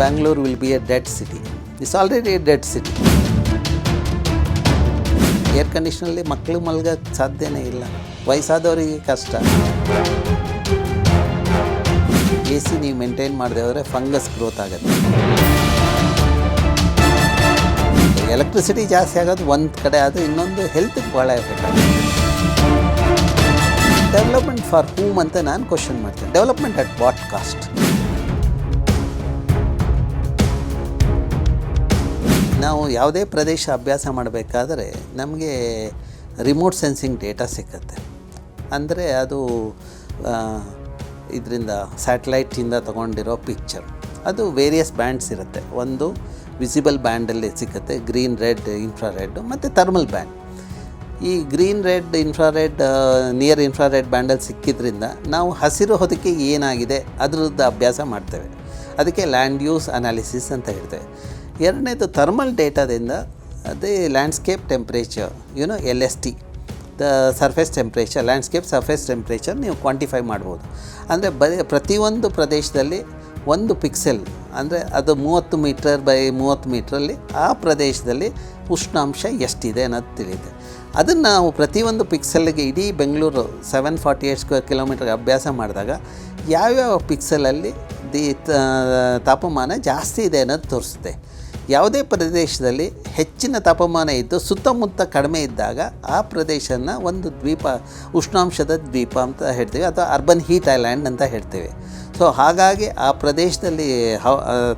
Bangalore will be a dead city. It's already a dead city. Air ಕಂಡೀಷನಲ್ಲಿ ಮಕ್ಕಳು ಮಲ್ಗೋಕ್ಕೆ ಸಾಧ್ಯನೇ ಇಲ್ಲ, ವಯಸ್ಸಾದವರಿಗೆ ಕಷ್ಟ. ಎ ಸಿ ನೀವು ಮೇಂಟೈನ್ ಮಾಡದೆ ಹೋದರೆ ಫಂಗಸ್ ಗ್ರೋತ್ ಆಗುತ್ತೆ. ಎಲೆಕ್ಟ್ರಿಸಿಟಿ ಜಾಸ್ತಿ ಆಗೋದು ಒಂದು ಕಡೆ, ಆದರೆ ಇನ್ನೊಂದು ಹೆಲ್ತಿಗೆ ಭಾಳ ಎಫೆಕ್ಟ್ ಆಗುತ್ತೆ. ಡೆವಲಪ್ಮೆಂಟ್ ಫಾರ್ ಹೂಮ್ ಅಂತ ನಾನು ಕ್ವಶನ್ ಮಾಡ್ತೀನಿ. Development at what cost? ನಾವು ಯಾವುದೇ ಪ್ರದೇಶ ಅಭ್ಯಾಸ ಮಾಡಬೇಕಾದ್ರೆ ನಮಗೆ ರಿಮೋಟ್ ಸೆನ್ಸಿಂಗ್ ಡೇಟಾ ಸಿಕ್ಕತ್ತೆ. ಅಂದರೆ ಅದು ಇದರಿಂದ ಸ್ಯಾಟಲೈಟಿಂದ ತೊಗೊಂಡಿರೋ ಪಿಕ್ಚರ್. ಅದು ವೇರಿಯಸ್ ಬ್ಯಾಂಡ್ಸ್ ಇರುತ್ತೆ. ಒಂದು ವಿಸಿಬಲ್ ಬ್ಯಾಂಡಲ್ಲಿ ಸಿಕ್ಕತ್ತೆ, ಗ್ರೀನ್, ರೆಡ್, ಇನ್ಫ್ರಾರೆಡ್ ಮತ್ತು ಥರ್ಮಲ್ ಬ್ಯಾಂಡ್. ಈ green, red, infrared, near infrared ಬ್ಯಾಂಡಲ್ಲಿ ಸಿಕ್ಕಿದ್ರಿಂದ ನಾವು ಹಸಿರು ಹೊದಿಕೆ ಏನಾಗಿದೆ ಅದರದ್ದು ಅಭ್ಯಾಸ ಮಾಡ್ತೇವೆ. ಅದಕ್ಕೆ ಲ್ಯಾಂಡ್ ಯೂಸ್ ಅನಾಲಿಸಿಸ್ ಅಂತ ಹೇಳ್ತೇವೆ. ಎರಡನೇದು ಥರ್ಮಲ್ ಡೇಟಾದಿಂದ ಅದೇ landscape temperature, LST, the surface temperature, landscape surface temperature ನೀವು ಕ್ವಾಂಟಿಫೈ ಮಾಡ್ಬೋದು. ಅಂದರೆ ಪ್ರತಿಯೊಂದು ಪ್ರದೇಶದಲ್ಲಿ ಒಂದು ಪಿಕ್ಸೆಲ್, ಅಂದರೆ ಅದು 30 ಮೀಟರ್ ಬೈ 30 ಮೀಟ್ರಲ್ಲಿ ಆ ಪ್ರದೇಶದಲ್ಲಿ ಉಷ್ಣಾಂಶ ಎಷ್ಟಿದೆ ಅನ್ನೋದು ತಿಳಿಯುತ್ತೆ. ಅದನ್ನು ನಾವು ಪ್ರತಿಯೊಂದು ಪಿಕ್ಸೆಲ್ಗೆ ಇಡೀ ಬೆಂಗಳೂರು 748 ಸ್ಕ್ವೇರ್ ಕಿಲೋಮೀಟರ್ಗೆ ಅಭ್ಯಾಸ ಮಾಡಿದಾಗ ಯಾವ್ಯಾವ ಪಿಕ್ಸೆಲಲ್ಲಿ ತಾಪಮಾನ ಜಾಸ್ತಿ ಇದೆ ಅನ್ನೋದು ತೋರಿಸುತ್ತೆ. ಯಾವುದೇ ಪ್ರದೇಶದಲ್ಲಿ ಹೆಚ್ಚಿನ ತಾಪಮಾನ ಇದ್ದು ಸುತ್ತಮುತ್ತ ಕಡಿಮೆ ಇದ್ದಾಗ ಆ ಪ್ರದೇಶನ ಒಂದು ಉಷ್ಣಾಂಶದ ದ್ವೀಪ ಅಂತ ಹೇಳ್ತೀವಿ, ಅಥವಾ ಅರ್ಬನ್ ಹೀಟ್ ಐಲ್ಯಾಂಡ್ ಅಂತ ಹೇಳ್ತೇವೆ. ಸೊ ಹಾಗಾಗಿ ಆ ಪ್ರದೇಶದಲ್ಲಿ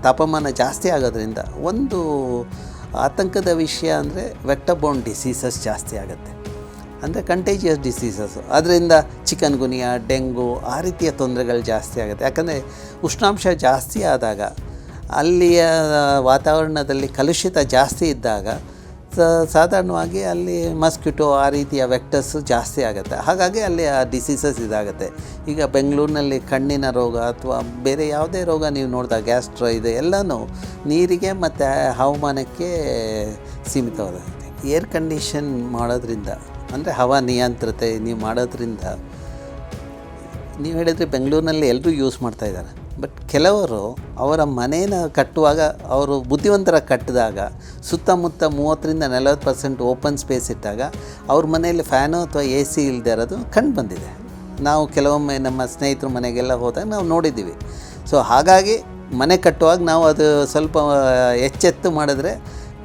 ತಾಪಮಾನ ಜಾಸ್ತಿ ಆಗೋದ್ರಿಂದ ಒಂದು ಆತಂಕದ ವಿಷಯ ಅಂದರೆ ವೆಕ್ಟರ್ ಬೋರ್ನ್ ಡಿಸೀಸಸ್ ಜಾಸ್ತಿ ಆಗುತ್ತೆ. ಅಂದರೆ ಕಂಟೇಜಿಯಸ್ ಡಿಸೀಸಸ್ಸು. ಅದರಿಂದ ಚಿಕನ್ ಗುನಿಯಾ, ಡೆಂಗು ಆ ರೀತಿಯ ತೊಂದರೆಗಳು ಜಾಸ್ತಿ ಆಗುತ್ತೆ. ಯಾಕಂದರೆ ಉಷ್ಣಾಂಶ ಜಾಸ್ತಿ ಆದಾಗ, ಅಲ್ಲಿಯ ವಾತಾವರಣದಲ್ಲಿ ಕಲುಷಿತ ಜಾಸ್ತಿ ಇದ್ದಾಗ ಸಾಧಾರಣವಾಗಿ ಅಲ್ಲಿ ಮಸ್ಕಿಟೋ ಆ ರೀತಿಯ ವೆಕ್ಟರ್ಸು ಜಾಸ್ತಿ ಆಗುತ್ತೆ. ಹಾಗಾಗಿ ಅಲ್ಲಿ ಆ ಡಿಸೀಸಸ್ ಇದಾಗುತ್ತೆ. ಈಗ ಬೆಂಗಳೂರಿನಲ್ಲಿ ಕಣ್ಣಿನ ರೋಗ ಅಥವಾ ಬೇರೆ ಯಾವುದೇ ರೋಗ ನೀವು ನೋಡಿದಾಗ, ಗ್ಯಾಸ್ಟ್ರೋ ಇದೆ, ಎಲ್ಲನೂ ನೀರಿಗೆ ಮತ್ತು ಹವಾಮಾನಕ್ಕೆ ಸೀಮಿತವಾಗುತ್ತೆ. ಏರ್ ಕಂಡೀಷನ್ ಮಾಡೋದ್ರಿಂದ, ಅಂದರೆ ಹವಾ ನಿಯಂತ್ರತೆ ನೀವು ಮಾಡೋದ್ರಿಂದ, ನೀವು ಹೇಳಿದರೆ ಬೆಂಗಳೂರಿನಲ್ಲಿ ಎಲ್ಲರೂ ಯೂಸ್ ಮಾಡ್ತಾಯಿದ್ದಾರೆ. ಬಟ್ ಕೆಲವರು ಅವರ ಮನೇನ ಕಟ್ಟುವಾಗ, ಅವರು ಬುದ್ಧಿವಂತರ ಕಟ್ಟಿದಾಗ ಸುತ್ತಮುತ್ತ 30-40% ಓಪನ್ ಸ್ಪೇಸ್ ಇಟ್ಟಾಗ ಅವ್ರ ಮನೆಯಲ್ಲಿ ಫ್ಯಾನು ಅಥವಾ AC ಇಲ್ಲದೆ ಇರೋದು ಕಂಡು ಬಂದಿದೆ. ನಾವು ಕೆಲವೊಮ್ಮೆ ನಮ್ಮ ಸ್ನೇಹಿತರ ಮನೆಗೆಲ್ಲ ಹೋದಾಗ ನಾವು ನೋಡಿದ್ದೀವಿ. ಸೊ ಹಾಗಾಗಿ ಮನೆ ಕಟ್ಟುವಾಗ ನಾವು ಅದು ಸ್ವಲ್ಪ ಎಚ್ಚೆತ್ತು ಮಾಡಿದ್ರೆ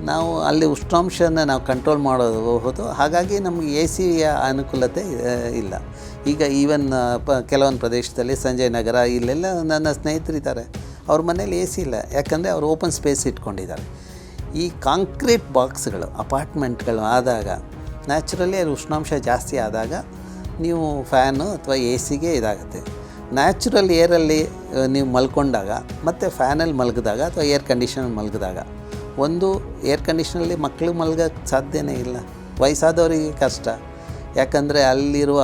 ನಾವು ಅಲ್ಲಿ ಉಷ್ಣಾಂಶನ ನಾವು ಕಂಟ್ರೋಲ್ ಮಾಡಬಹುದು. ಹಾಗಾಗಿ ನಮಗೆ AC ಅನುಕೂಲತೆ ಇಲ್ಲ. ಈಗ ಈವನ್ ಕೆಲವೊಂದು ಪ್ರದೇಶದಲ್ಲಿ ಸಂಜಯ್ ನಗರ ಇಲ್ಲೆಲ್ಲ ನನ್ನ ಸ್ನೇಹಿತರಿದ್ದಾರೆ, ಅವ್ರ ಮನೇಲಿ AC ಇಲ್ಲ. ಯಾಕಂದರೆ ಅವರು ಓಪನ್ ಸ್ಪೇಸ್ ಇಟ್ಕೊಂಡಿದ್ದಾರೆ. ಈ ಕಾಂಕ್ರೀಟ್ ಬಾಕ್ಸ್ಗಳು, ಅಪಾರ್ಟ್ಮೆಂಟ್ಗಳು ಆದಾಗ ನ್ಯಾಚುರಲಿ ಅದು ಉಷ್ಣಾಂಶ ಜಾಸ್ತಿ ಆದಾಗ ನೀವು ಫ್ಯಾನು ಅಥವಾ ACಗೆ ಇದಾಗುತ್ತೆ. ನ್ಯಾಚುರಲ್ ಏರಲ್ಲಿ ನೀವು ಮಲ್ಕೊಂಡಾಗ ಮತ್ತು ಫ್ಯಾನಲ್ಲಿ ಮಲಗಿದಾಗ ಅಥವಾ ಏರ್ ಕಂಡೀಷನಲ್ಲಿ ಮಲಗಿದಾಗ, ಒಂದು ಏರ್ ಕಂಡೀಷನಲ್ಲಿ ಮಕ್ಕಳು ಮಲ್ಗೋಕ್ಕೆ ಸಾಧ್ಯನೇ ಇಲ್ಲ, ವಯಸ್ಸಾದವರಿಗೆ ಕಷ್ಟ. ಯಾಕಂದರೆ ಅಲ್ಲಿರುವ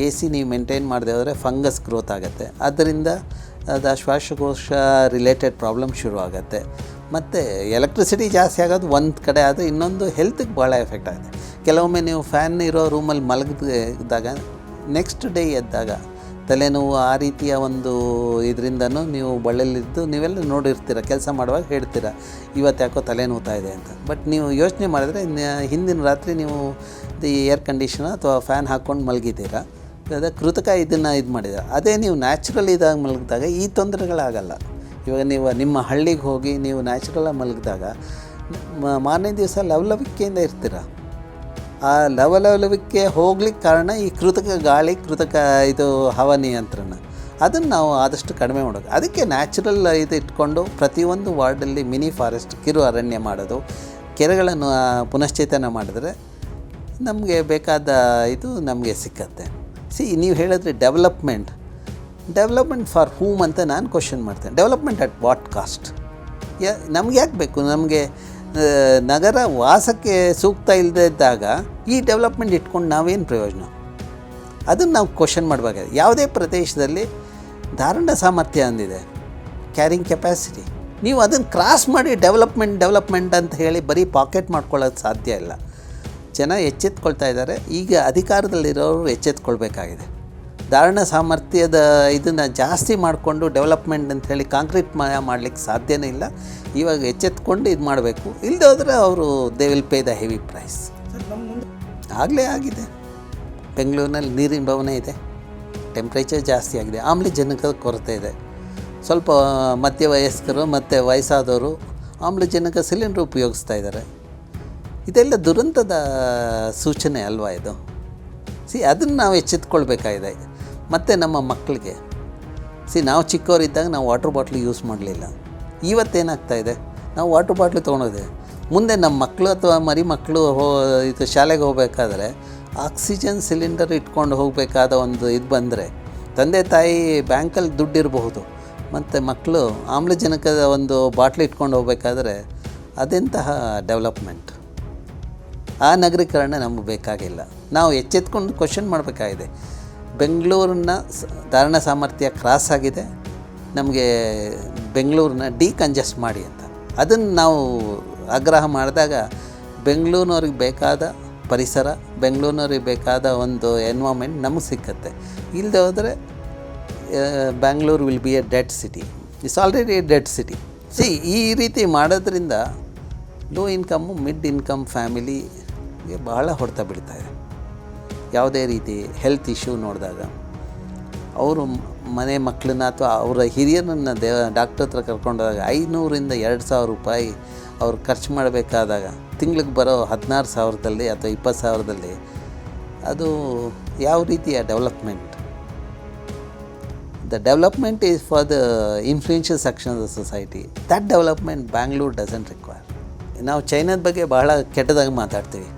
AC ನೀವು ಮೇಂಟೈನ್ ಮಾಡದೆ ಹೋದರೆ ಫಂಗಸ್ ಗ್ರೋತ್ ಆಗುತ್ತೆ. ಅದರಿಂದ ಅದು ಶ್ವಾಸಕೋಶ ರಿಲೇಟೆಡ್ ಪ್ರಾಬ್ಲಮ್ ಶುರು ಆಗುತ್ತೆ. ಮತ್ತು ಎಲೆಕ್ಟ್ರಿಸಿಟಿ ಜಾಸ್ತಿ ಆಗೋದು ಒಂದು ಕಡೆ, ಆದರೆ ಇನ್ನೊಂದು ಹೆಲ್ತಿಗೆ ಭಾಳ ಎಫೆಕ್ಟ್ ಆಗುತ್ತೆ. ಕೆಲವೊಮ್ಮೆ ನೀವು ಫ್ಯಾನ್ ಇರೋ ರೂಮಲ್ಲಿ ಮಲಗಿದಾಗ ನೆಕ್ಸ್ಟ್ ಡೇ ಎದ್ದಾಗ ತಲೆನೋವು ಆ ರೀತಿಯ ಒಂದು ಇದರಿಂದನೂ ನೀವು ಬಳ್ಳಿಲಿದ್ದು ನೀವೆಲ್ಲ ನೋಡಿರ್ತೀರ, ಕೆಲಸ ಮಾಡುವಾಗ ಹೇಳ್ತೀರ ಇವತ್ತು ಯಾಕೋ ತಲೆನೋವ್ತಾ ಇದೆ ಅಂತ. ಬಟ್ ನೀವು ಯೋಚನೆ ಮಾಡಿದ್ರೆ ಹಿಂದಿನ ರಾತ್ರಿ ನೀವು ಏರ್ ಕಂಡೀಷನ್ ಅಥವಾ ಫ್ಯಾನ್ ಹಾಕ್ಕೊಂಡು ಮಲಗಿದ್ದೀರಾ, ಅದಕ್ಕೆ ಕೃತಕ ಇದನ್ನು ಇದು ಮಾಡಿದ್ದೀರ. ಅದೇ ನೀವು ನ್ಯಾಚುರಲ್ ಇದಾಗ ಮಲಗಿದಾಗ ಈ ತೊಂದರೆಗಳಾಗಲ್ಲ. ಇವಾಗ ನೀವು ನಿಮ್ಮ ಹಳ್ಳಿಗೆ ಹೋಗಿ ನೀವು ನ್ಯಾಚುರಲಾಗಿ ಮಲಗಿದಾಗ ಮಾರನೇ ದಿವಸ ಲವಲವಿಕೆಯಿಂದ ಇರ್ತೀರ. ಆ ಲವಲವಿಕೆ ಹೋಗ್ಲಿಕ್ಕೆ ಕಾರಣ ಈ ಕೃತಕ ಗಾಳಿ, ಕೃತಕ ಇದು ಹವಾ ನಿಯಂತ್ರಣ. ಅದನ್ನು ನಾವು ಆದಷ್ಟು ಕಡಿಮೆ ಮಾಡೋದು. ಅದಕ್ಕೆ ನ್ಯಾಚುರಲ್ ಇದು ಇಟ್ಕೊಂಡು ಪ್ರತಿಯೊಂದು ವಾರ್ಡಲ್ಲಿ ಮಿನಿ ಫಾರೆಸ್ಟ್, ಕಿರು ಅರಣ್ಯ ಮಾಡೋದು, ಕೆರೆಗಳನ್ನು ಪುನಶ್ಚೇತನ ಮಾಡಿದ್ರೆ ನಮಗೆ ಬೇಕಾದ ಇದು ನಮಗೆ ಸಿಕ್ಕತ್ತೆ. ನೀವು ಹೇಳಿದ್ರೆ ಡೆವಲಪ್ಮೆಂಟ್ ಫಾರ್ ಹೂಮ್ ಅಂತ ನಾನು ಕ್ವಶನ್ ಮಾಡ್ತೇನೆ. Development at what cost? ನಮ್ಗೆ ಯಾಕೆ ಬೇಕು? ನಮಗೆ ನಗರ ವಾಸಕ್ಕೆ ಸೂಕ್ತ ಇಲ್ಲದೆ ಇದ್ದಾಗ ಈ ಡೆವಲಪ್ಮೆಂಟ್ ಇಟ್ಕೊಂಡು ನಾವೇನು ಪ್ರಯೋಜನ? ಅದನ್ನು ನಾವು ಕ್ವಶನ್ ಮಾಡಬೇಕಾಗಿದೆ. ಯಾವುದೇ ಪ್ರದೇಶದಲ್ಲಿ ಧಾರಣ ಸಾಮರ್ಥ್ಯ ಅಂದಿದೆ, ಕ್ಯಾರಿಂಗ್ ಕೆಪಾಸಿಟಿ. ನೀವು ಅದನ್ನು ಕ್ರಾಸ್ ಮಾಡಿ ಡೆವಲಪ್ಮೆಂಟ್ ಅಂತ ಹೇಳಿ ಬರೀ ಪಾಕೆಟ್ ಮಾಡ್ಕೊಳ್ಳೋದು ಸಾಧ್ಯ ಇಲ್ಲ. ಜನ ಎಚ್ಚೆತ್ಕೊಳ್ತಾ ಇದ್ದಾರೆ. ಈಗ ಅಧಿಕಾರದಲ್ಲಿರೋರು ಎಚ್ಚೆತ್ಕೊಳ್ಬೇಕಾಗಿದೆ. ಧಾರಣ ಸಾಮರ್ಥ್ಯದ ಇದನ್ನು ಜಾಸ್ತಿ ಮಾಡಿಕೊಂಡು ಡೆವಲಪ್ಮೆಂಟ್ ಅಂಥೇಳಿ ಕಾಂಕ್ರೀಟ್ ಮಾಡಲಿಕ್ಕೆ ಸಾಧ್ಯನೇ ಇಲ್ಲ. ಇವಾಗ ಎಚ್ಚೆತ್ಕೊಂಡು ಇದು ಮಾಡಬೇಕು, ಇಲ್ಲದೆ ಹೋದರೆ ಅವರು they will pay the heavy price. ಆಗಲೇ ಆಗಿದೆ. ಬೆಂಗಳೂರಿನಲ್ಲಿ ನೀರಿನ ಭವನ ಇದೆ, ಟೆಂಪ್ರೇಚರ್ ಜಾಸ್ತಿ ಆಗಿದೆ, ಆಮ್ಲಜನಕದ ಕೊರತೆ ಇದೆ. ಸ್ವಲ್ಪ ಮಧ್ಯವಯಸ್ಕರು ಮತ್ತು ವಯಸ್ಸಾದವರು ಆಮ್ಲಜನಕ ಸಿಲಿಂಡ್ರ್ ಉಪಯೋಗಿಸ್ತಾ ಇದ್ದಾರೆ. ಇದೆಲ್ಲ ದುರಂತದ ಸೂಚನೆ ಅಲ್ವಾ ಇದು? ಅದನ್ನು ನಾವು ಎಚ್ಚೆತ್ಕೊಳ್ಬೇಕಾಗಿದೆ. ಮತ್ತು ನಮ್ಮ ಮಕ್ಕಳಿಗೆ ನಾವು ಚಿಕ್ಕವರಿದ್ದಾಗ ನಾವು ವಾಟರ್ ಬಾಟ್ಲ್ ಯೂಸ್ ಮಾಡಲಿಲ್ಲ. ಇವತ್ತೇನಾಗ್ತಾಯಿದೆ, ನಾವು ವಾಟರ್ ಬಾಟ್ಲು ತೊಗೊಂಡೋದೆ. ಮುಂದೆ ನಮ್ಮ ಮಕ್ಕಳು ಅಥವಾ ಮರಿ ಮಕ್ಕಳು ಇದು ಶಾಲೆಗೆ ಹೋಗಬೇಕಾದ್ರೆ ಆಕ್ಸಿಜನ್ ಸಿಲಿಂಡರ್ ಇಟ್ಕೊಂಡು ಹೋಗಬೇಕಾದ ಒಂದು ಇದು ಬಂದರೆ, ತಂದೆ ತಾಯಿ ಬ್ಯಾಂಕಲ್ಲಿ ದುಡ್ಡಿರಬಹುದು, ಮತ್ತು ಮಕ್ಕಳು ಆಮ್ಲಜನಕದ ಒಂದು ಬಾಟ್ಲಿ ಇಟ್ಕೊಂಡು ಹೋಗಬೇಕಾದ್ರೆ ಅದೆಂತಹ ಡೆವಲಪ್ಮೆಂಟ್. ಆ ನಗರೀಕರಣ ನಮಗೆ ಬೇಕಾಗಿಲ್ಲ. ನಾವು ಎಚ್ಚೆತ್ಕೊಂಡು ಕ್ವಶನ್ ಮಾಡಬೇಕಾಗಿದೆ. ಬೆಂಗಳೂರನ್ನ ಧಾರಣ ಸಾಮರ್ಥ್ಯ ಕ್ರಾಸ್ ಆಗಿದೆ, ನಮಗೆ ಬೆಂಗಳೂರನ್ನ ಡಿಕಂಜೆಸ್ಟ್ ಮಾಡಿ ಅಂತ. ಅದನ್ನು ನಾವು ಆಗ್ರಹ ಮಾಡಿದಾಗ ಬೆಂಗಳೂರಿನವ್ರಿಗೆ ಬೇಕಾದ ಪರಿಸರ, ಬೆಂಗಳೂರಿನವ್ರಿಗೆ ಬೇಕಾದ ಒಂದು ಎನ್ವೈರ್ಮೆಂಟ್ ನಮಗೆ ಸಿಕ್ಕತ್ತೆ. ಇಲ್ಲದೆ ಹೋದರೆ Bangalore will be A dead city. It's already A dead city. ಈ ರೀತಿ ಮಾಡೋದ್ರಿಂದ ಲೋ ಇನ್ಕಮ್ಮು ಮಿಡ್ ಇನ್ಕಮ್ ಫ್ಯಾಮಿಲಿಗೆ ಬಹಳ ಹೊಡೆತ ಬೀಳ್ತಾಯಿದೆ. ಯಾವುದೇ ರೀತಿ ಹೆಲ್ತ್ ಇಶ್ಯೂ ನೋಡಿದಾಗ ಅವರು ಮನೆ ಮಕ್ಕಳನ್ನ ಅಥವಾ ಅವರ ಹಿರಿಯರನ್ನು ಡಾಕ್ಟರ್ ಹತ್ರ ಕರ್ಕೊಂಡೋದಾಗ 500ರಿಂದ 2,000 ರೂಪಾಯಿ ಅವ್ರು ಖರ್ಚು ಮಾಡಬೇಕಾದಾಗ ತಿಂಗ್ಳಿಗೆ ಬರೋ 16,000ದಲ್ಲಿ ಅಥವಾ 20,000ದಲ್ಲಿ ಅದು ಯಾವ ರೀತಿಯ development? The development is for the influential section of the society. That development Bangalore doesn't require. ನಾವು ಚೈನಾದ ಬಗ್ಗೆ ಬಹಳ ಕೆಟ್ಟದಾಗಿ ಮಾತಾಡ್ತೀವಿ.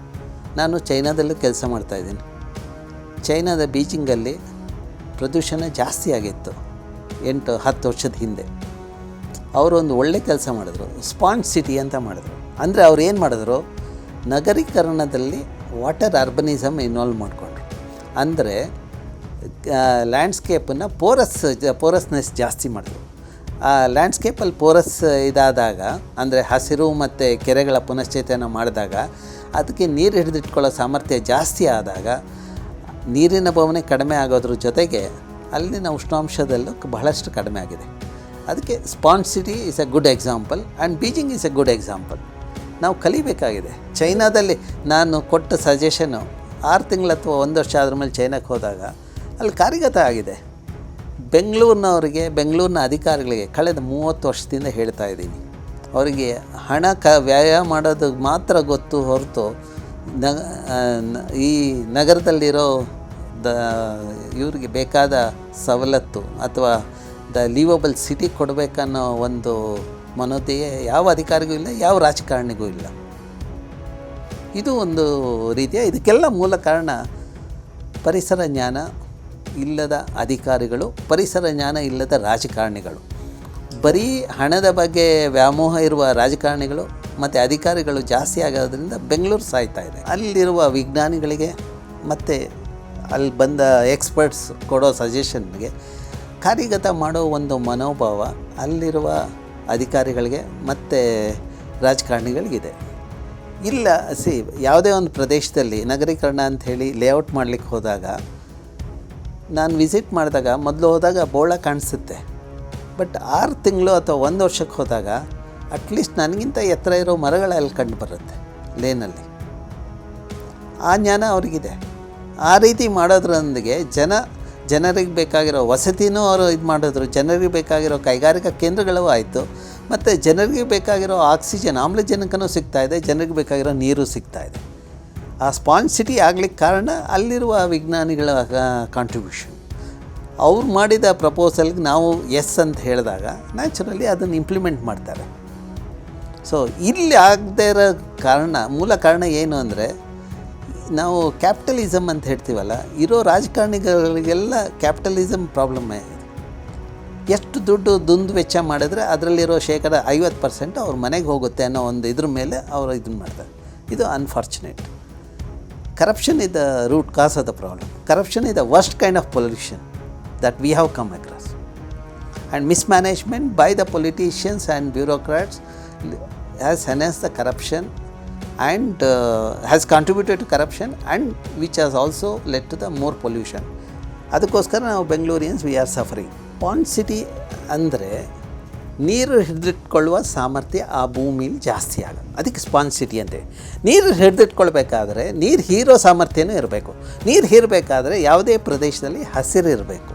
ನಾನು ಚೈನಾದಲ್ಲೂ ಕೆಲಸ ಮಾಡ್ತಾಯಿದ್ದೀನಿ. ಚೈನಾದ ಬೀಜಿಂಗಲ್ಲಿ ಪ್ರದೂಷಣ ಜಾಸ್ತಿ ಆಗಿತ್ತು 8-10 ವರ್ಷದ ಹಿಂದೆ. ಅವರು ಒಂದು ಒಳ್ಳೆ ಕೆಲಸ ಮಾಡಿದ್ರು, ಸ್ಪಾಂಜ್ ಸಿಟಿ ಅಂತ ಮಾಡಿದ್ರು. ಅಂದರೆ ಅವ್ರು ಏನು ಮಾಡಿದ್ರು, ನಗರೀಕರಣದಲ್ಲಿ ವಾಟರ್ ಅರ್ಬನಿಸಮ್ ಇನ್ವಾಲ್ವ್ ಮಾಡಿಕೊಂಡ್ರು. ಅಂದರೆ ಲ್ಯಾಂಡ್ಸ್ಕೇಪನ್ನು ಪೋರಸ್ನೆಸ್ ಜಾಸ್ತಿ ಮಾಡಿದ್ರು. ಆ ಲ್ಯಾಂಡ್ಸ್ಕೇಪಲ್ಲಿ ಪೋರಸ್ ಇದಾದಾಗ, ಅಂದರೆ ಹಸಿರು ಮತ್ತು ಕೆರೆಗಳ ಪುನಶ್ಚೇತನ ಮಾಡಿದಾಗ ಅದಕ್ಕೆ ನೀರು ಹಿಡಿದಿಟ್ಕೊಳ್ಳೋ ಸಾಮರ್ಥ್ಯ ಜಾಸ್ತಿ ಆದಾಗ ನೀರಿನ ಬವಣೆ ಕಡಿಮೆ ಆಗೋದ್ರ ಜೊತೆಗೆ ಅಲ್ಲಿನ ಉಷ್ಣಾಂಶದಲ್ಲೂ ಬಹಳಷ್ಟು ಕಡಿಮೆ ಆಗಿದೆ. ಅದಕ್ಕೆ sponge city is A good example and Beijing is A good example. ನಾವು ಕಲಿಬೇಕಾಗಿದೆ. ಚೈನಾದಲ್ಲಿ ನಾನು ಕೊಟ್ಟ ಸಜೆಷನ್ನು 6 ತಿಂಗಳು ಅಥವಾ 1 ವರ್ಷ ಆದ್ರ ಮೇಲೆ ಚೈನಾಕ್ಕೆ ಹೋದಾಗ ಅಲ್ಲಿ ಕಾರ್ಯಗತ ಆಗಿದೆ. ಬೆಂಗಳೂರಿನ ಅಧಿಕಾರಿಗಳಿಗೆ ಕಳೆದ 30 ವರ್ಷದಿಂದ ಹೇಳ್ತಾ ಇದ್ದೀನಿ, ಅವರಿಗೆ ಹಣ ವ್ಯಯ ಮಾಡೋದು ಮಾತ್ರ ಗೊತ್ತು ಹೊರತು ಈ ನಗರದಲ್ಲಿರೋ ಇವ್ರಿಗೆ ಬೇಕಾದ ಸವಲತ್ತು ಅಥವಾ ದ ಲೀವಬಲ್ ಸಿಟಿ ಕೊಡಬೇಕನ್ನೋ ಒಂದು ಮನೋಧ್ಯಯ ಯಾವ ಅಧಿಕಾರಿಗೂ ಇಲ್ಲ, ಯಾವ ರಾಜಕಾರಣಿಗೂ ಇಲ್ಲ. ಇದು ಒಂದು ರೀತಿಯ ಇದಕ್ಕೆಲ್ಲ ಮೂಲ ಕಾರಣ ಪರಿಸರ ಜ್ಞಾನ ಇಲ್ಲದ ಅಧಿಕಾರಿಗಳು, ಪರಿಸರ ಜ್ಞಾನ ಇಲ್ಲದ ರಾಜಕಾರಣಿಗಳು. ಬರೀ ಹಣದ ಬಗ್ಗೆ ವ್ಯಾಮೋಹ ಇರುವ ರಾಜಕಾರಣಿಗಳು ಮತ್ತು ಅಧಿಕಾರಿಗಳು ಜಾಸ್ತಿ ಆಗೋದ್ರಿಂದ ಬೆಂಗಳೂರು ಸಾಯ್ತಾ ಇದೆ. ಅಲ್ಲಿರುವ ವಿಜ್ಞಾನಿಗಳಿಗೆ ಮತ್ತು ಅಲ್ಲಿ ಬಂದ ಎಕ್ಸ್ಪರ್ಟ್ಸ್ ಕೊಡೋ ಸಜೆಷನ್ಗೆ ಕಾರ್ಯಗತ ಮಾಡೋ ಒಂದು ಮನೋಭಾವ ಅಲ್ಲಿರುವ ಅಧಿಕಾರಿಗಳಿಗೆ ಮತ್ತು ರಾಜಕಾರಣಿಗಳಿಗಿದೆ. ಇಲ್ಲ ಯಾವುದೇ ಒಂದು ಪ್ರದೇಶದಲ್ಲಿ ನಗರೀಕರಣ ಅಂಥೇಳಿ ಲೇಔಟ್ ಮಾಡಲಿಕ್ಕೆ ಹೋದಾಗ, ನಾನು ವಿಸಿಟ್ ಮಾಡಿದಾಗ ಮೊದಲು ಹೋದಾಗ ಬೋಳ ಕಾಣಿಸುತ್ತೆ. ಬಟ್ 6 ತಿಂಗಳು ಅಥವಾ 1 ವರ್ಷಕ್ಕೆ ಹೋದಾಗ ಅಟ್ಲೀಸ್ಟ್ ನನಗಿಂತ ಎತ್ತರ ಇರೋ ಮರಗಳಲ್ಲಿ ಕಂಡು ಬರುತ್ತೆ ಲೇನಲ್ಲಿ. ಆ ಜ್ಞಾನ ಅವ್ರಿಗಿದೆ. ಆ ರೀತಿ ಮಾಡೋದ್ರೊಂದಿಗೆ ಜನರಿಗೆ ಬೇಕಾಗಿರೋ ವಸತಿನೂ ಅವರು ಇದು ಮಾಡಿದ್ರು, ಜನರಿಗೆ ಬೇಕಾಗಿರೋ ಕೈಗಾರಿಕಾ ಕೇಂದ್ರಗಳೂ ಆಯಿತು, ಮತ್ತು ಜನರಿಗೆ ಬೇಕಾಗಿರೋ ಆಕ್ಸಿಜನ್ ಆಮ್ಲಜನಕನೂ ಸಿಗ್ತಾಯಿದೆ, ಜನರಿಗೆ ಬೇಕಾಗಿರೋ ನೀರು ಸಿಗ್ತಾಯಿದೆ. ಆ ಸ್ಪಾಂಜ್ ಸಿಟಿ ಆಗಲಿಕ್ಕೆ ಕಾರಣ ಅಲ್ಲಿರುವ ವಿಜ್ಞಾನಿಗಳ ಕಾಂಟ್ರಿಬ್ಯೂಷನ್. ಅವ್ರು ಮಾಡಿದ ಪ್ರಪೋಸಲ್ಗೆ ನಾವು ಎಸ್ ಅಂತ ಹೇಳಿದಾಗ ನ್ಯಾಚುರಲಿ ಅದನ್ನು ಇಂಪ್ಲಿಮೆಂಟ್ ಮಾಡ್ತಾರೆ. ಸೊ ಇಲ್ಲಿ ಆಗದೇ ಇರೋ ಮೂಲ ಕಾರಣ ಏನು ಅಂದರೆ, ನಾವು ಕ್ಯಾಪಿಟಲಿಸಮ್ ಅಂತ ಹೇಳ್ತೀವಲ್ಲ, ಇರೋ ರಾಜಕಾರಣಿಗಳಿಗೆಲ್ಲ ಕ್ಯಾಪಿಟಲಿಸಮ್ ಪ್ರಾಬ್ಲಮ್ಮೇ ಇದೆ. ಎಷ್ಟು ದುಂದು ವೆಚ್ಚ ಮಾಡಿದ್ರೆ ಅದರಲ್ಲಿರೋ 50% ಅವ್ರ ಮನೆಗೆ ಹೋಗುತ್ತೆ ಅನ್ನೋ ಒಂದು ಇದ್ರ ಮೇಲೆ ಅವರು ಇದನ್ನು ಮಾಡ್ತಾರೆ. ಇದು unfortunate. Corruption is the root cause of the problem. Corruption is the worst kind of pollution that we have come across. And mismanagement by the politicians and bureaucrats has enhanced the corruption and has contributed to corruption, and which has also led to the more pollution. ಅದಕ್ಕೋಸ್ಕರ ನಾವು Bengalurians we are suffering. Pond city ಅಂದರೆ ನೀರು ಹಿಡಿದಿಟ್ಕೊಳ್ಳುವ ಸಾಮರ್ಥ್ಯ ಆ ಭೂಮಿಲಿ ಜಾಸ್ತಿ ಆಗೋದು, ಅದಕ್ಕೆ ಸ್ಪಾಂಜ್ ಸಿಟಿ ಅಂತೆ. ನೀರು ಹಿಡಿದಿಟ್ಕೊಳ್ಬೇಕಾದ್ರೆ ನೀರು ಹೀರೋ ಸಾಮರ್ಥ್ಯನೂ ಇರಬೇಕು. ನೀರು ಹೀರಬೇಕಾದ್ರೆ ಯಾವುದೇ ಪ್ರದೇಶದಲ್ಲಿ ಹಸಿರು ಇರಬೇಕು.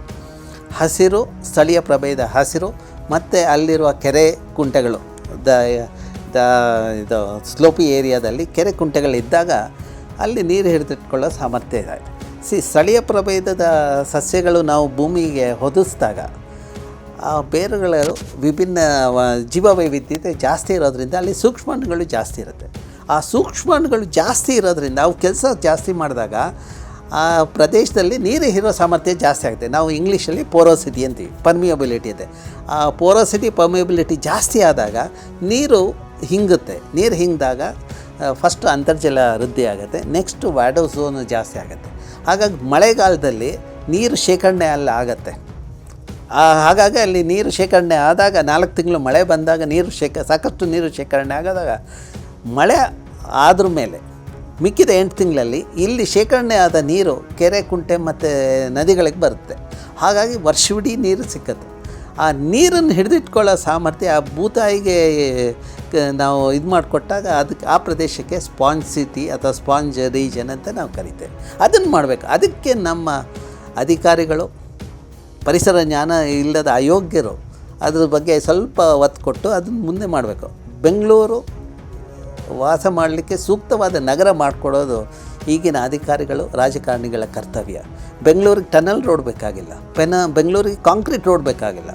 ಹಸಿರು, ಸ್ಥಳೀಯ ಪ್ರಭೇದ ಹಸಿರು ಮತ್ತು ಅಲ್ಲಿರುವ ಕೆರೆ ಕುಂಟೆಗಳು ಇದು ಸ್ಲೋಪಿ ಏರಿಯಾದಲ್ಲಿ ಕೆರೆ ಕುಂಟೆಗಳಿದ್ದಾಗ ಅಲ್ಲಿ ನೀರು ಹಿಡಿದಿಟ್ಕೊಳ್ಳೋ ಸಾಮರ್ಥ್ಯ ಇದೆ. ಸ್ಥಳೀಯ ಪ್ರಭೇದದ ಸಸ್ಯಗಳು ನಾವು ಭೂಮಿಗೆ ಹೊದಿಸಿದಾಗ ಆ ಬೇರುಗಳು ವಿಭಿನ್ನ ಜೀವವೈವಿಧ್ಯತೆ ಜಾಸ್ತಿ ಇರೋದ್ರಿಂದ ಅಲ್ಲಿ ಸೂಕ್ಷ್ಮಾಣುಗಳು ಜಾಸ್ತಿ ಇರುತ್ತೆ. ಆ ಸೂಕ್ಷ್ಮಾಣುಗಳು ಜಾಸ್ತಿ ಇರೋದ್ರಿಂದ ಅವು ಕೆಲಸ ಜಾಸ್ತಿ ಮಾಡಿದಾಗ ಆ ಪ್ರದೇಶದಲ್ಲಿ ನೀರು ಹೀರೋ ಸಾಮರ್ಥ್ಯ ಜಾಸ್ತಿ ಆಗುತ್ತೆ. ನಾವು ಇಂಗ್ಲೀಷಲ್ಲಿ ಪೋರೋಸಿಟಿ ಅಂತೀವಿ, ಪರ್ಮಿಯಬಿಲಿಟಿ ಇದೆ. ಆ ಪೋರೋಸಿಟಿ ಪರ್ಮಿಯಬಿಲಿಟಿ ಜಾಸ್ತಿ ಆದಾಗ ನೀರು ಹಿಂಗುತ್ತೆ. ನೀರು ಹಿಂಗಿದಾಗ ಫಸ್ಟ್ ಅಂತರ್ಜಲ ವೃದ್ಧಿ ಆಗುತ್ತೆ, ನೆಕ್ಸ್ಟು ವ್ಯಾಡೋ ಝೋನು ಜಾಸ್ತಿ ಆಗುತ್ತೆ. ಹಾಗಾಗಿ ಮಳೆಗಾಲದಲ್ಲಿ ನೀರು ಶೇಖರಣೆ ಅಲ್ಲಿ ಆಗುತ್ತೆ. ಹಾಗಾಗಿ ಅಲ್ಲಿ ನೀರು ಶೇಖರಣೆ ಆದಾಗ 4 ತಿಂಗಳು ಮಳೆ ಬಂದಾಗ ಸಾಕಷ್ಟು ನೀರು ಶೇಖರಣೆ ಆದಾಗ ಮಳೆ ಆದ್ರ ಮೇಲೆ ಮಿಕ್ಕಿದ 8 ತಿಂಗಳಲ್ಲಿ ಇಲ್ಲಿ ಶೇಖರಣೆ ಆದ ನೀರು ಕೆರೆ ಕುಂಟೆ ಮತ್ತು ನದಿಗಳಿಗೆ ಬರುತ್ತೆ. ಹಾಗಾಗಿ ವರ್ಷವಿಡೀ ನೀರು ಸಿಕ್ಕತ್ತೆ. ಆ ನೀರನ್ನು ಹಿಡಿದಿಟ್ಕೊಳ್ಳೋ ಸಾಮರ್ಥ್ಯ ಆ ಭೂತಾಯಿಗೆ ನಾವು ಇದು ಮಾಡಿಕೊಟ್ಟಾಗ ಅದಕ್ಕೆ ಆ ಪ್ರದೇಶಕ್ಕೆ ಸ್ಪಾಂಜ್ ಸಿಟಿ ಅಥವಾ ಸ್ಪಾಂಜ್ ರೀಜನ್ ಅಂತ ನಾವು ಕರಿತೇವೆ. ಅದನ್ನು ಮಾಡಬೇಕು. ಅದಕ್ಕೆ ನಮ್ಮ ಅಧಿಕಾರಿಗಳು, ಪರಿಸರ ಜ್ಞಾನ ಇಲ್ಲದ ಅಯೋಗ್ಯರು ಅದ್ರ ಬಗ್ಗೆ ಸ್ವಲ್ಪ ಒತ್ತು ಕೊಟ್ಟು ಅದನ್ನು ಮುಂದೆ ಮಾಡಬೇಕು. ಬೆಂಗಳೂರು ವಾಸ ಮಾಡಲಿಕ್ಕೆ ಸೂಕ್ತವಾದ ನಗರ ಮಾಡಿಕೊಡೋದು ಈಗಿನ ಅಧಿಕಾರಿಗಳು, ರಾಜಕಾರಣಿಗಳ ಕರ್ತವ್ಯ. ಬೆಂಗಳೂರಿಗೆ ಟನಲ್ ರೋಡ್ ಬೇಕಾಗಿಲ್ಲ, ಬೆಂಗಳೂರಿಗೆ ಕಾಂಕ್ರೀಟ್ ರೋಡ್ ಬೇಕಾಗಿಲ್ಲ.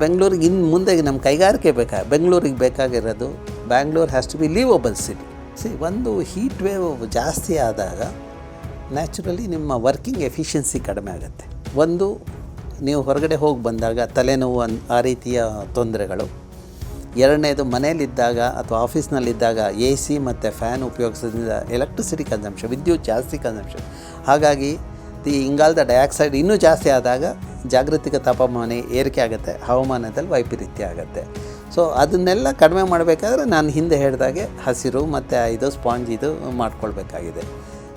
ಬೆಂಗಳೂರಿಗೆ ಇನ್ನು ಮುಂದೆ ನಮ್ಮ ಕೈಗಾರಿಕೆ ಬೆಂಗಳೂರಿಗೆ ಬೇಕಾಗಿರೋದು Bangalore has to be livable city. ಒಂದು ಹೀಟ್ ವೇವ್ ಜಾಸ್ತಿ ಆದಾಗ ನ್ಯಾಚುರಲಿ ನಿಮ್ಮ ವರ್ಕಿಂಗ್ ಎಫಿಷಿಯನ್ಸಿ ಕಡಿಮೆ ಆಗುತ್ತೆ. ಒಂದು, ನೀವು ಹೊರಗಡೆ ಹೋಗಿ ಬಂದಾಗ ತಲೆನೋವು ಆ ರೀತಿಯ ತೊಂದರೆಗಳು. ಎರಡನೇದು, ಮನೇಲಿದ್ದಾಗ ಅಥವಾ ಆಫೀಸ್ನಲ್ಲಿದ್ದಾಗ ಎ ಸಿ ಮತ್ತು ಫ್ಯಾನ್ ಉಪಯೋಗಿಸೋದ್ರಿಂದ ಎಲೆಕ್ಟ್ರಿಸಿಟಿ ಕನ್ಸಂಪ್ಷನ್, ವಿದ್ಯುತ್ ಜಾಸ್ತಿ ಕನ್ಸಂಪ್ಷನ್. ಹಾಗಾಗಿ ಇಂಗಾಲದ ಡೈಆಕ್ಸೈಡ್ ಇನ್ನೂ ಜಾಸ್ತಿ ಆದಾಗ ಜಾಗತಿಕ ತಾಪಮಾನ ಏರಿಕೆ ಆಗುತ್ತೆ, ಹವಾಮಾನದಲ್ಲಿ ವೈಪರೀತ್ಯ ಆಗುತ್ತೆ. ಸೊ ಅದನ್ನೆಲ್ಲ ಕಡಿಮೆ ಮಾಡಬೇಕಾದ್ರೆ ನಾನು ಹಿಂದೆ ಹೇಳಿದಾಗೆ ಹಸಿರು ಮತ್ತು ಇದು ಸ್ಪಾಂಜ್ ಇದು ಮಾಡ್ಕೊಳ್ಬೇಕಾಗಿದೆ.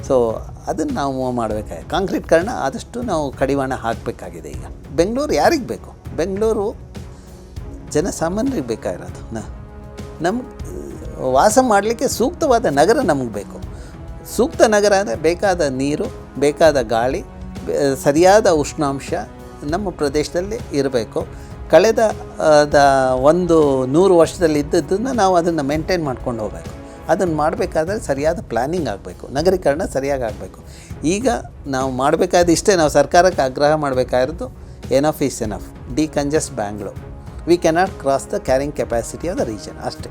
ಸೊ ಅದನ್ನು ನಾವು ಮಾಡಬೇಕಾಗಿದೆ. ಕಾಂಕ್ರೀಟ್ಗಳನ್ನ ಆದಷ್ಟು ನಾವು ಕಡಿವಾಣ ಹಾಕಬೇಕಾಗಿದೆ. ಈಗ ಬೆಂಗಳೂರು ಯಾರಿಗೆ ಬೇಕು? ಬೆಂಗಳೂರು ಜನಸಾಮಾನ್ಯರಿಗೆ ಬೇಕಾಗಿರೋದು. ನಮ್ಗೆ ವಾಸ ಮಾಡಲಿಕ್ಕೆ ಸೂಕ್ತವಾದ ನಗರ ನಮಗೆ ಬೇಕು. ಸೂಕ್ತ ನಗರ ಅಂದರೆ ಬೇಕಾದ ನೀರು, ಬೇಕಾದ ಗಾಳಿ, ಸರಿಯಾದ ಉಷ್ಣಾಂಶ ನಮ್ಮ ಪ್ರದೇಶದಲ್ಲಿ ಇರಬೇಕು. ಕಳೆದ 100 ವರ್ಷದಲ್ಲಿ ಇದ್ದದ್ದನ್ನು ನಾವು ಅದನ್ನು ಮೇಂಟೈನ್ ಮಾಡ್ಕೊಂಡು ಹೋಗಬೇಕು. ಅದನ್ನು ಮಾಡಬೇಕಾದ್ರೆ ಸರಿಯಾದ ಪ್ಲ್ಯಾನಿಂಗ್ ಆಗಬೇಕು, ನಗರೀಕರಣ ಸರಿಯಾಗಿ ಆಗಬೇಕು. ಈಗ ನಾವು ಮಾಡಬೇಕಾದ ಇಷ್ಟೇ, ನಾವು ಸರ್ಕಾರಕ್ಕೆ ಆಗ್ರಹ ಮಾಡಬೇಕಾಗಿರೋದು enough is enough, decongest Bangalore. We cannot cross the carrying capacity of the region, ಅಷ್ಟೇ.